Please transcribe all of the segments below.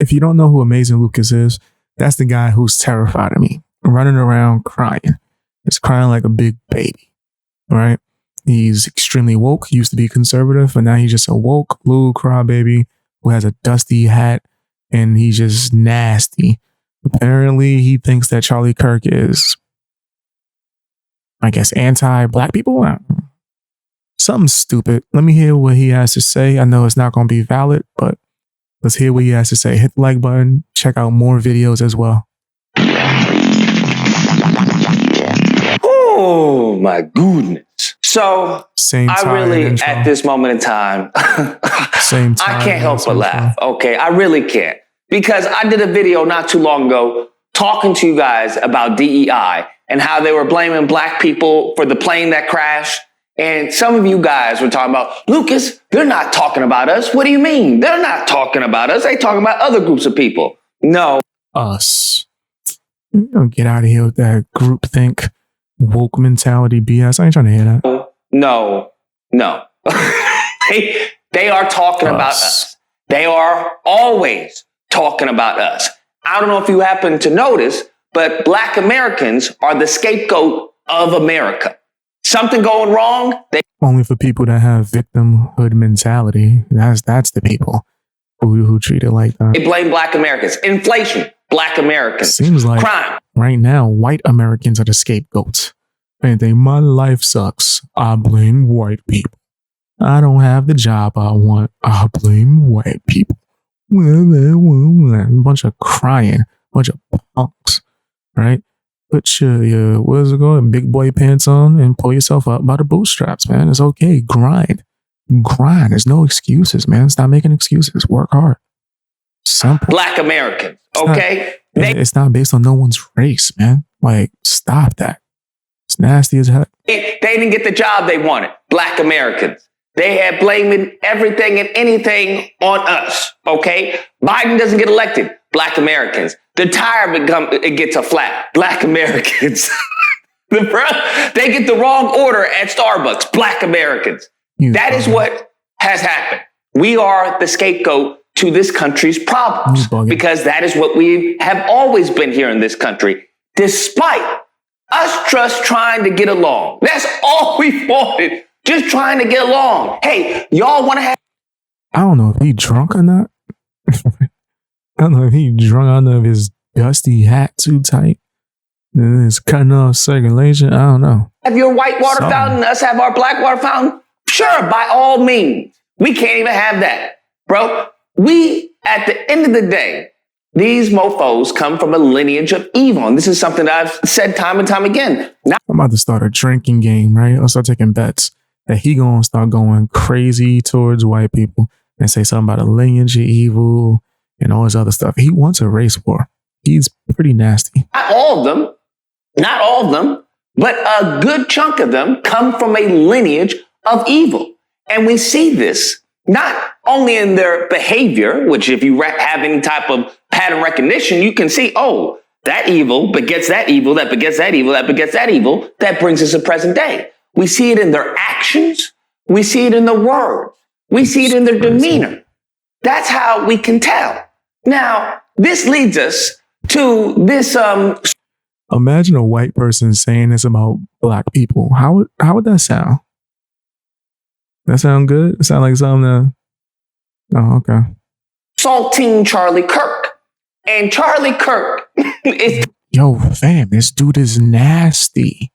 If you don't know who Amazing Lucas is, that's the guy who's terrified of me, running around crying. He's crying like a big baby, right? He's extremely woke. He used to be conservative, but now he's just a woke little crybaby who has a dusty hat, and he's just nasty. Apparently, he thinks that Charlie Kirk is, I guess, anti-black people. Something stupid. Let me hear what he has to say. I know it's not going to be valid, but let's hear what he has to say. Hit the like button. Check out more videos as well. Oh, my goodness. So, I really, intro. at this moment in time, I can't help but laugh. Okay, I really can't. Because I did a video not too long ago talking to you guys about DEI and how they were blaming black people for the plane that crashed. And some of you guys were talking about, Lucas, they're not talking about us. What do you mean? They're not talking about us. They talking about other groups of people. No. Us. You don't get out of here with that groupthink, woke mentality BS. I ain't trying to hear that. No. They are talking about us. They are always talking about us. I don't know if you happen to notice, but black Americans are the scapegoat of America. Something going wrong? Only for people that have victimhood mentality. That's the people who treat it like that. They blame black Americans. Inflation, black Americans. Seems like crime. Right now, white Americans are the scapegoats. Anything, my life sucks. I blame white people. I don't have the job I want. I blame white people. A bunch of crying, bunch of punks, right? Put your what is it called? Big boy pants on and pull yourself up by the bootstraps, man. It's okay. Grind. There's no excuses, man. Stop making excuses. Work hard. Simple. Black Americans, okay? It's not based on no one's race, man. Like, stop that. It's nasty as heck. They didn't get the job they wanted. Black Americans. They had blaming everything and anything on us, okay? Biden doesn't get elected. Black Americans. The tire it gets a flat. Black Americans. They get the wrong order at Starbucks. Black Americans. That is what has happened. We are the scapegoat to this country's problems because that is what we have always been here in this country, despite us just trying to get along. That's all we wanted. Just trying to get along. Hey, y'all want to have... I don't know if he drunk or not. I don't know if he drunk. I don't know if his dusty hat too tight. It's cutting off circulation. I don't know. Have your white water fountain, us have our black water fountain? Sure, by all means. We can't even have that. Bro, we, at the end of the day, these mofos come from a lineage of evil. And this is something that I've said time and time again. I'm about to start a drinking game, right? I'll start taking bets that he gonna start going crazy towards white people and say something about a lineage of evil and all this other stuff. He wants a race war. He's pretty nasty. Not all of them, but a good chunk of them come from a lineage of evil. And we see this not only in their behavior, which if you have any type of pattern recognition, you can see, oh, that evil begets that evil, that begets that evil, that begets that evil, that brings us to present day. We see it in their actions. We see it in their words. We see it in their demeanor. That's how we can tell. Now, this leads us to this. Imagine a white person saying this about black people. How would that sound? That sound good? It sound like something oh, okay. Salting Charlie Kirk. And Charlie Kirk is... Yo, fam, this dude is nasty.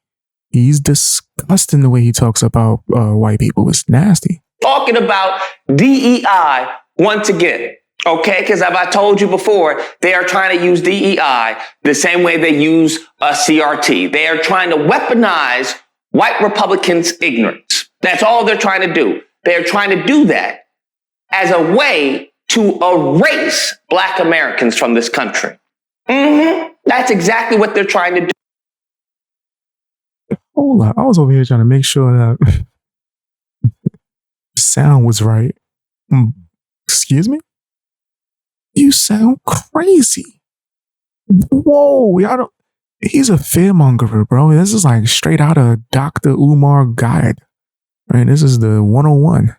He's disgusting the way he talks about white people. It's nasty. Talking about DEI once again. Okay, because as I told you before, they are trying to use DEI the same way they use CRT. They are trying to weaponize white Republicans' ignorance. That's all they're trying to do. They're trying to do that as a way to erase black Americans from this country. That's exactly what they're trying to do. Hold on. I was over here trying to make sure that the sound was right. Excuse me? You sound crazy. Whoa, y'all don't. He's a fearmonger, bro. This is like straight out of Dr. Umar Guide. Right? This is the 101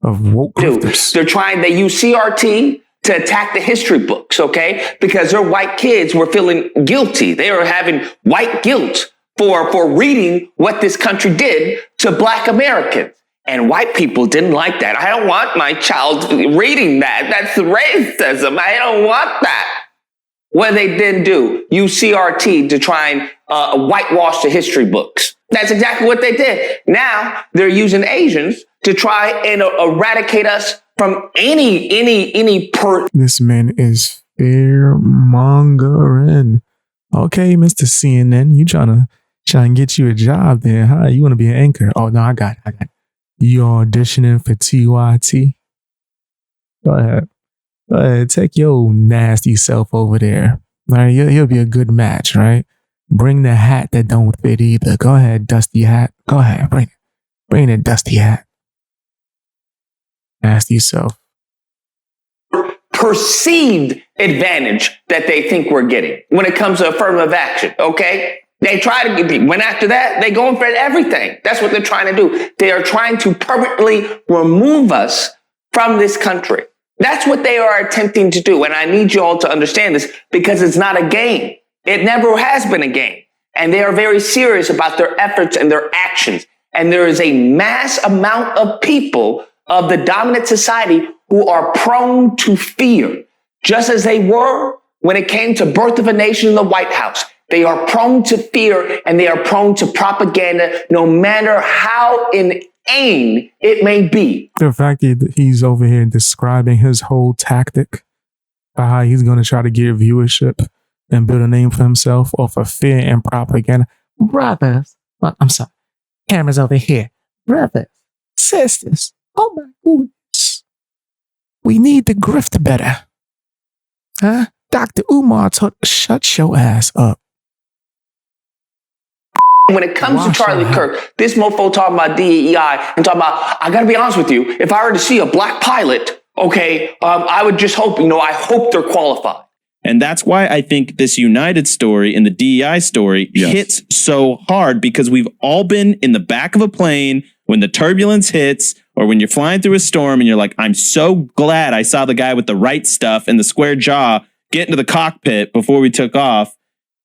of woke grifters. They use CRT. to attack the history books, okay? Because their white kids were feeling guilty. They were having white guilt for reading what this country did to Black Americans. And white people didn't like that. I don't want my child reading that. That's racism. I don't want that. What they then do, use CRT to try and whitewash the history books. That's exactly what they did. Now they're using Asians to try and eradicate us from any This man is fear mongering. Okay, Mr. CNN, you trying to get you a job there, huh? You want to be an anchor? Oh no, I got it. You auditioning for TYT? Go ahead, take your nasty self over there. All right, you'll be a good match, right? Bring the hat that don't fit either. Go ahead, dusty hat. Go ahead, bring the dusty hat. Nasty self. perceived advantage that they think we're getting when it comes to affirmative action, okay? They try to went after that. They going for everything. That's what they're trying to do. They are trying to permanently remove us from this country. That's what they are attempting to do. And I need you all to understand this because it's not a game. It never has been a game. And they are very serious about their efforts and their actions. And there is a mass amount of people of the dominant society who are prone to fear, just as they were when it came to birth of a nation in the White House. They are prone to fear and they are prone to propaganda, no matter how inane it may be. The fact that he's over here describing his whole tactic by how he's going to try to get viewership and build a name for himself off of fear and propaganda. Brothers, well, I'm sorry, cameras over here. Brothers, sisters, oh my goodness. We need the grift better. Huh? Dr. Umar told, shut your ass up. When it comes to Charlie Kirk, this mofo talking about DEI and talking about, I gotta be honest with you, if I were to see a black pilot, okay, I would just hope, I hope they're qualified. And that's why I think this United story and the DEI story hits so hard, because we've all been in the back of a plane when the turbulence hits or when you're flying through a storm and you're like, I'm so glad I saw the guy with the right stuff and the square jaw get into the cockpit before we took off.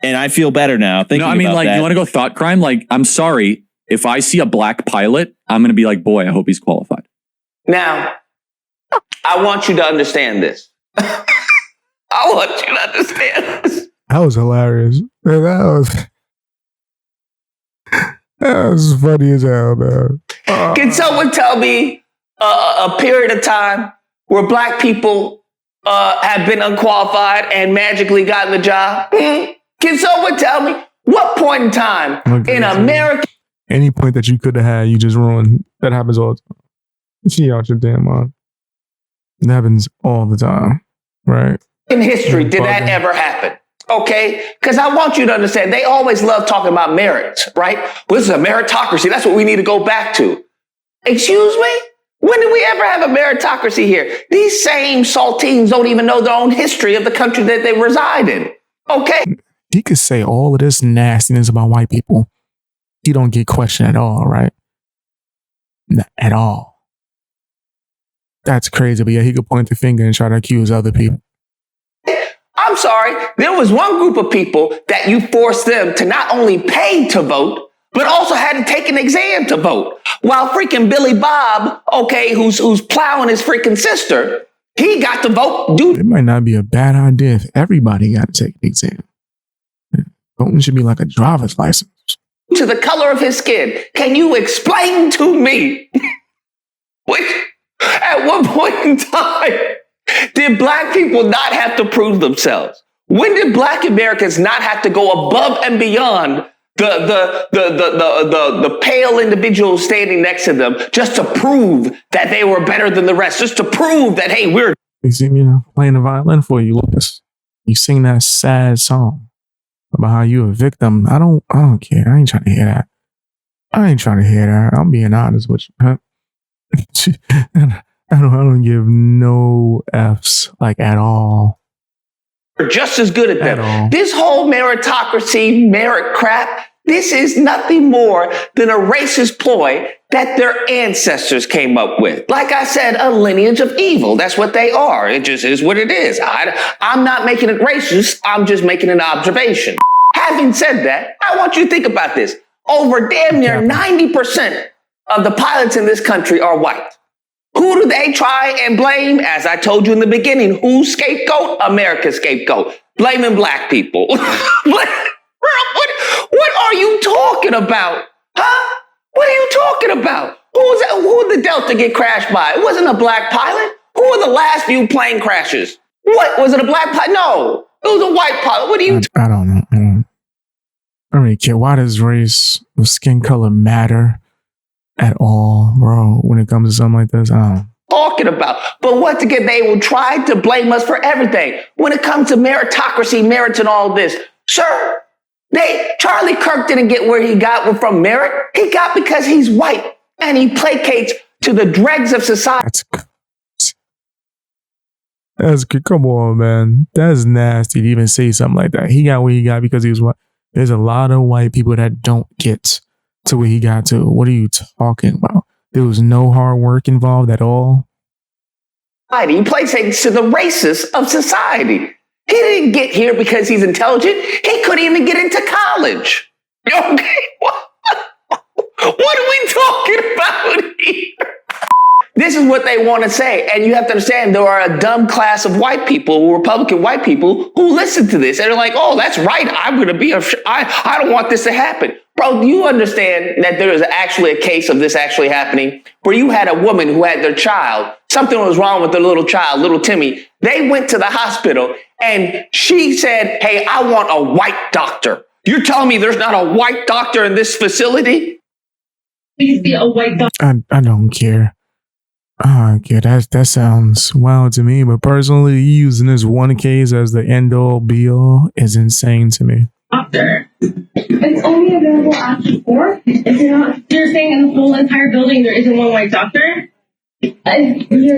And I feel better now. You want to go thought crime? Like, I'm sorry. If I see a black pilot, I'm going to be like, boy, I hope he's qualified. Now, I want you to understand this. I want you to understand this. That was hilarious. That was funny as hell, man. Can someone tell me a period of time where black people have been unqualified and magically gotten the job? Can someone tell me what point in time in America? Any point that you could have had, you just ruined. That happens all the time. She out your damn mind. It happens all the time, right? In history, did that ever happen? Okay? Because I want you to understand, they always love talking about merits, right? Well, this is a meritocracy. That's what we need to go back to. Excuse me? When did we ever have a meritocracy here? These same saltines don't even know their own history of the country that they reside in. Okay? He could say all of this nastiness about white people. He don't get questioned at all, right? Not at all. That's crazy, but yeah, he could point the finger and try to accuse other people. I'm sorry. There was one group of people that you forced them to not only pay to vote, but also had to take an exam to vote. While freaking Billy Bob, okay, who's plowing his freaking sister, he got to vote. Dude, it might not be a bad idea if everybody got to take an exam. Voting should be like a driver's license. To the color of his skin. Can you explain to me at what point in time did black people not have to prove themselves? When did black Americans not have to go above and beyond the pale individual standing next to them just to prove that they were better than the rest, just to prove that, hey, we're... You see me playing the violin for you, Lucas. You sing that sad song about how you a victim. I don't care. I ain't trying to hear that. I'm being honest with you. Huh? I don't give no F's like at all. We're just as good at them. This whole meritocracy, merit crap, This is nothing more than a racist ploy that their ancestors came up with. Like I said, a lineage of evil. That's what they are. It just is what it is. I'm not making it racist. I'm just making an observation. Having said that, I want you to think about this. Over damn near 90% of the pilots in this country are white. Who do they try and blame? As I told you in the beginning, who's scapegoat? America's scapegoat. Blaming black people. What are you talking about? Huh? What are you talking about? Who did the Delta get crashed by? It wasn't a black pilot. Who were the last few plane crashes? What? Was it a black pilot? No. It was a white pilot. What are you I don't know. I don't really care. Why does race or skin color matter at all, bro, when it comes to something like this? I don't know. talking about? But once again, they will try to blame us for everything. When it comes to meritocracy, merits, and all this, sir, Charlie Kirk didn't get where he got from merit. He got because he's white and he placates to the dregs of society. Come on, man. That's nasty to even say something like that. He got where he got because he was white. There's a lot of white people that don't get to where he got to. What are you talking about? There was no hard work involved at all. He placates to the racists of society. He didn't get here because he's intelligent. He couldn't even get into college. Okay? What are we talking about here? This is what they want to say. And you have to understand, there are a dumb class of white people, Republican white people, who listen to this. And they're like, oh, that's right. I'm going to be I don't want this to happen. Bro, do you understand that there is actually a case of this actually happening where you had a woman who had their child, something was wrong with their little child, little Timmy. They went to the hospital and she said, hey, I want a white doctor. You're telling me there's not a white doctor in this facility? Please be a white doctor. I don't care. Yeah, that sounds wild to me, but personally, using this one case as the end all be all is insane to me. Doctor. It's only available after 4. You're saying in the whole entire building there isn't one white doctor? Your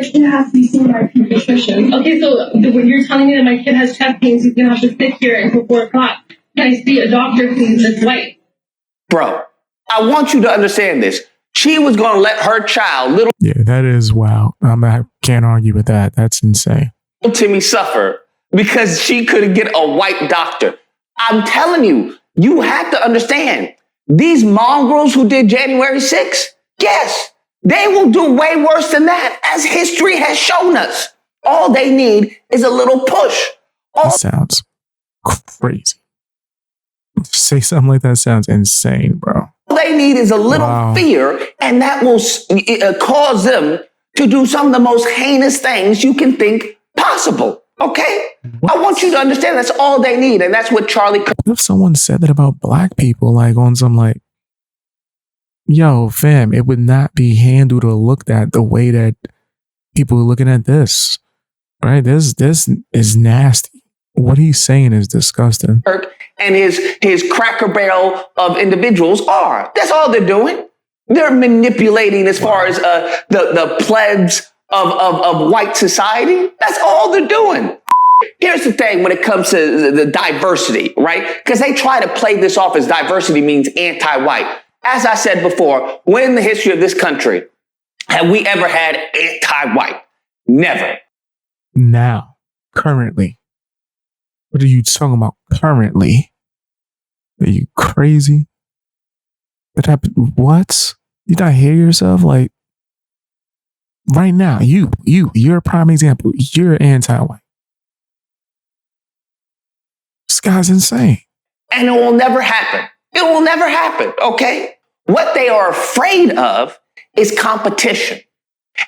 kid has to be seen by a pediatrician. Okay, so when you're telling me that my kid has chest pains, he's gonna have to sit here until 4 o'clock. Can I see a doctor, please, that's white? Bro, I want you to understand this. She was going to let her child, little Yeah, that is wow. I can't argue with that. That's insane. Timmy, suffer because she couldn't get a white doctor. I'm telling you, you have to understand, these mongrels who did January 6th, yes, they will do way worse than that, as history has shown us. All they need is a little push. That sounds crazy. To say something like that sounds insane, bro. All they need is a little fear, and that will cause them to do some of the most heinous things you can think possible. Okay? What? I want you to understand that's all they need, and that's what Charlie... What if someone said that about black people, like on some like, yo, fam, it would not be handled or looked at the way that people are looking at this, right? This is nasty. What he's saying is disgusting. Kirk and his Cracker Barrel of individuals are. That's all they're doing. They're manipulating as far as the plebs of white society. That's all they're doing. Here's the thing when it comes to the diversity, right? Because they try to play this off as diversity means anti-white. As I said before, when in the history of this country have we ever had anti-white? Never. Now, currently. What are you talking about currently? Are you crazy? That happened? What? You not hear yourself? Like, right now, you're a prime example. You're anti-white. This guy's insane. And it will never happen. It will never happen, okay? What they are afraid of is competition.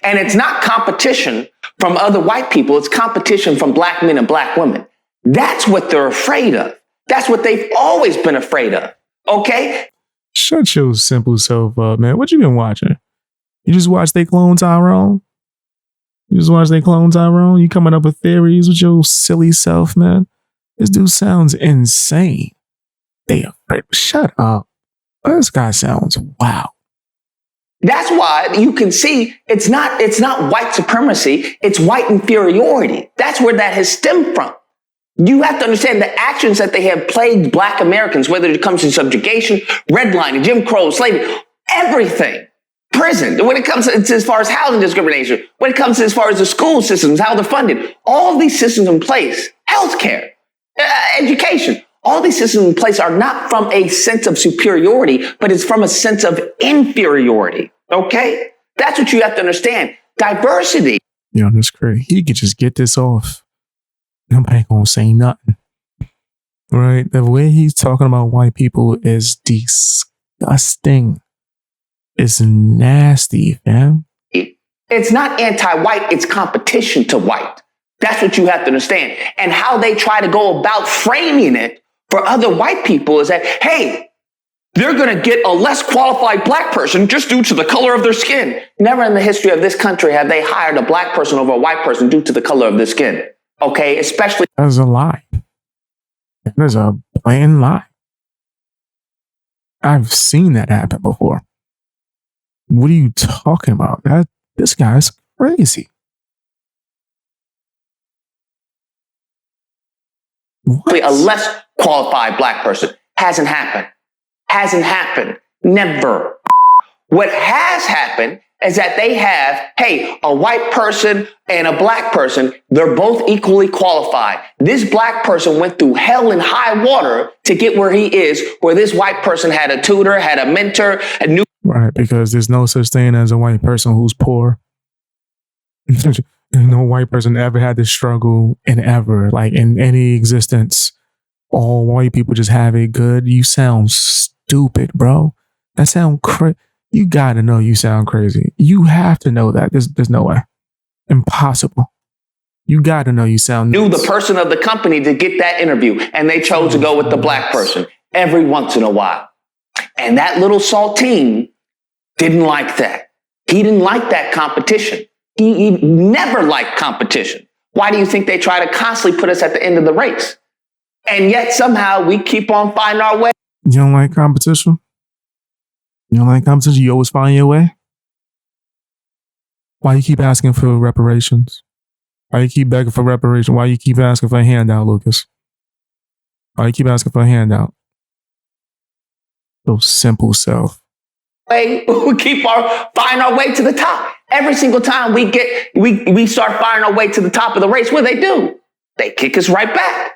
And it's not competition from other white people. It's competition from black men and black women. That's what they're afraid of. That's what they've always been afraid of. Okay? Shut your simple self up, man. What you been watching? You just watched They Clone Tyrone? You coming up with theories with your silly self, man? This dude sounds insane. They afraid. Shut up. This guy sounds wow. That's why you can see it's not white supremacy. It's white inferiority. That's where that has stemmed from. You have to understand the actions that they have plagued Black Americans, whether it comes to subjugation, redlining, Jim Crow, slavery, everything. Prison, when it comes to as far as housing discrimination, when it comes to as far as the school systems, how they're funded, all of these systems in place, healthcare, education, all these systems in place are not from a sense of superiority, but it's from a sense of inferiority. Okay? That's what you have to understand. Diversity. Yo, that's crazy. He could just get this off. Nobody gonna say nothing. Right? The way he's talking about white people is disgusting. It's nasty, fam. It's not anti-white, it's competition to white. That's what you have to understand. And how they try to go about framing it for other white people is that, hey, they're going to get a less qualified Black person just due to the color of their skin. Never in the history of this country have they hired a Black person over a white person due to the color of their skin. Okay, especially. That's a lie. That is a blatant lie. I've seen that happen before. What are you talking about? This guy's crazy. What? A less qualified Black person. Hasn't happened. Hasn't happened. Never. What has happened is that they have, hey, a white person and a Black person, they're both equally qualified. This Black person went through hell and high water to get where he is, where this white person had a tutor, had a mentor, a new. Right, because there's no such thing as a white person who's poor. No white person ever had this struggle in ever, like in any existence. All white people just have it good. You sound stupid, bro. That sound crazy. You gotta know you sound crazy. You have to know that. There's no way. Impossible. You gotta know you sound Knew nuts. the person of the company to get that interview, and they chose to go with the Black person every once in a while. And that little saltine didn't like that. He didn't like that competition. He never liked competition. Why do you think they try to constantly put us at the end of the race? And yet somehow we keep on finding our way. You don't like competition? You don't like competition? You always find your way? Why you keep asking for reparations? Why you keep begging for reparations? Why you keep asking for a handout, Lucas? Why you keep asking for a handout? So simple self. We keep find our way to the top. Every single time we start finding our way to the top of the race, what do? They kick us right back.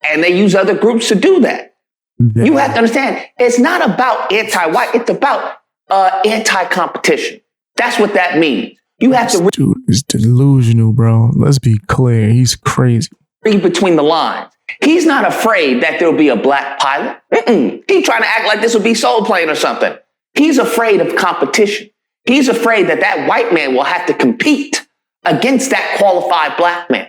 And they use other groups to do that. Yeah. You have to understand, it's not about anti-white, it's about anti-competition. That's what that means. You have to dude is delusional, bro. Let's be clear. He's crazy. Read between the lines. He's not afraid that there'll be a Black pilot. He's trying to act like this will be Soul Plane or something. He's afraid of competition. He's afraid that that white man will have to compete against that qualified Black man.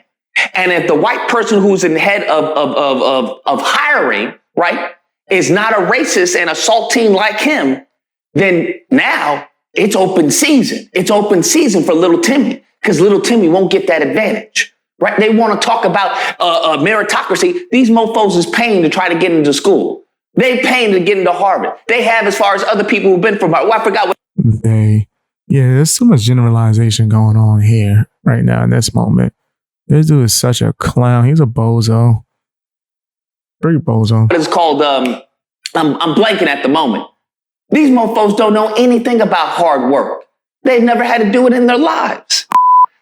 And if the white person who's in the head of hiring, right, is not a racist and a saltine like him, then now it's open season. It's open season for little Timmy, because little Timmy won't get that advantage, right? They want to talk about meritocracy. These mofos is paying to try to get into school. They paying to get into Harvard. They have as far as other people who've been from Harvard. Well, I forgot what. There's too much generalization going on here right now in this moment. This dude is such a clown. He's a bozo. Pretty bozo. It's called, I'm blanking at the moment. These mofos don't know anything about hard work. They've never had to do it in their lives.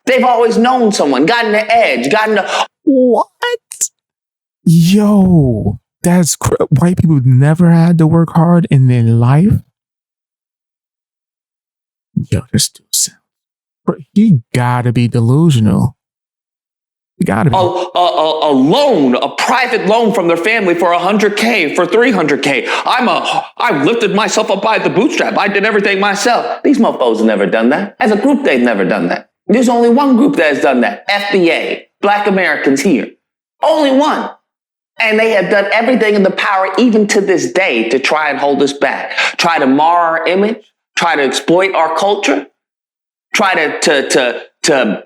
They've always known someone, gotten the edge, gotten the... What? Yo, that's... White people never had to work hard in their life? Yo, this dude sounds... He gotta be delusional. Gotta be. A loan, a private loan from their family for $100K, for $300K. I lifted myself up by the bootstrap. I did everything myself. These mofos have never done that. As a group, they've never done that. There's only one group that has done that. FBA, Black Americans here. Only one. And they have done everything in the power, even to this day, to try and hold us back. Try to mar our image, try to exploit our culture, try to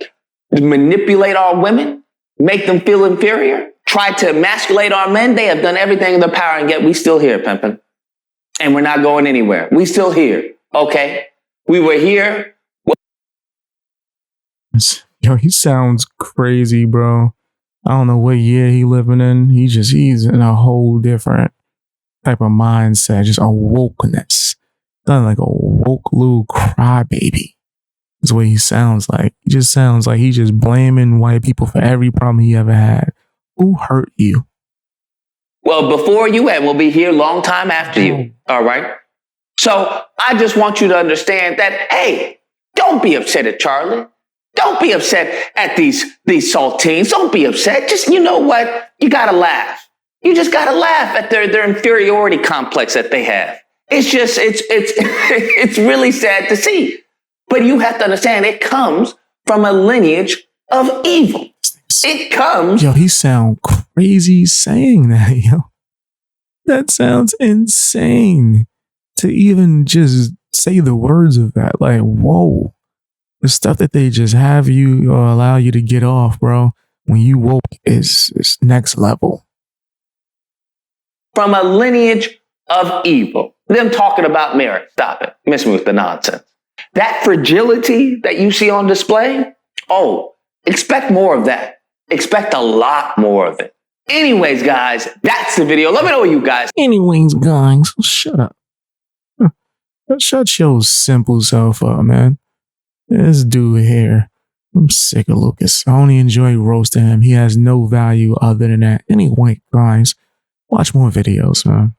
manipulate our women, make them feel inferior, try to emasculate our men. They have done everything in their power, and yet we still here, pimpin'. And we're not going anywhere. We still here, okay? We were here. Yo, he sounds crazy, bro. I don't know what year he living in. He's in a whole different type of mindset, just awokeness. Nothing like a woke little crybaby. That's what he sounds like. He just sounds like he's just blaming white people for every problem he ever had. Who hurt you? Well, before you and we'll be here long time after you. All right. So I just want you to understand that, hey, don't be upset at Charlie. Don't be upset at these saltines. Don't be upset. Just, you know what? You got to laugh. You just got to laugh at their inferiority complex that they have. It's just, it's really sad to see. But you have to understand it comes from a lineage of evil. It comes. Yo, he sound crazy saying that, yo. That sounds insane to even just say the words of that. Like, whoa. The stuff that they just have you or allow you to get off, bro, when you woke is next level. From a lineage of evil. Them talking about marriage. Stop it. Miss me with the nonsense. That fragility that you see on display, oh, expect more of that. Expect a lot more of it. Anyways, guys, that's the video. Let me know what you guys. Anyways, guys, shut up. Shut your simple self up, man. This dude here, I'm sick of Lucas. I only enjoy roasting him. He has no value other than that. Anyway, guys, watch more videos, man.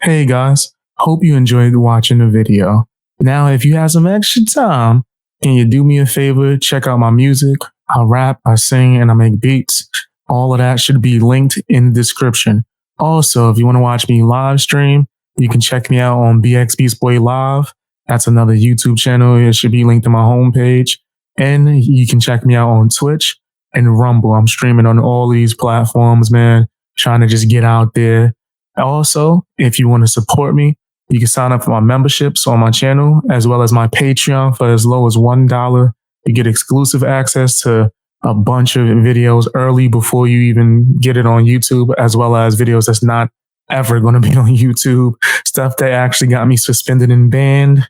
Hey, guys, hope you enjoyed watching the video. Now, if you have some extra time, can you do me a favor? Check out my music. I rap, I sing, and I make beats. All of that should be linked in the description. Also, if you want to watch me live stream, you can check me out on BX Beast Boy Live. That's another YouTube channel. It should be linked to my homepage. And you can check me out on Twitch and Rumble. I'm streaming on all these platforms, man. Trying to just get out there. Also, if you want to support me, you can sign up for my memberships on my channel, as well as my Patreon for as low as $1. You get exclusive access to a bunch of videos early before you even get it on YouTube, as well as videos that's not ever going to be on YouTube. Stuff that actually got me suspended and banned.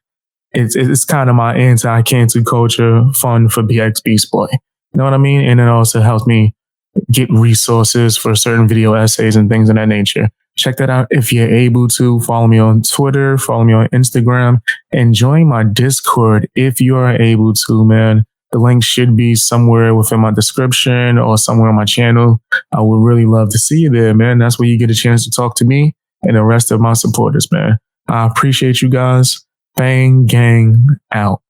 It's kind of my anti-cancel culture fund for BX Beast Boy. You know what I mean? And it also helps me get resources for certain video essays and things of that nature. Check that out if you're able to. Follow me on Twitter, follow me on Instagram, and join my Discord if you are able to, man. The link should be somewhere within my description or somewhere on my channel. I would really love to see you there, man. That's where you get a chance to talk to me and the rest of my supporters, man. I appreciate you guys. Bang, gang, out.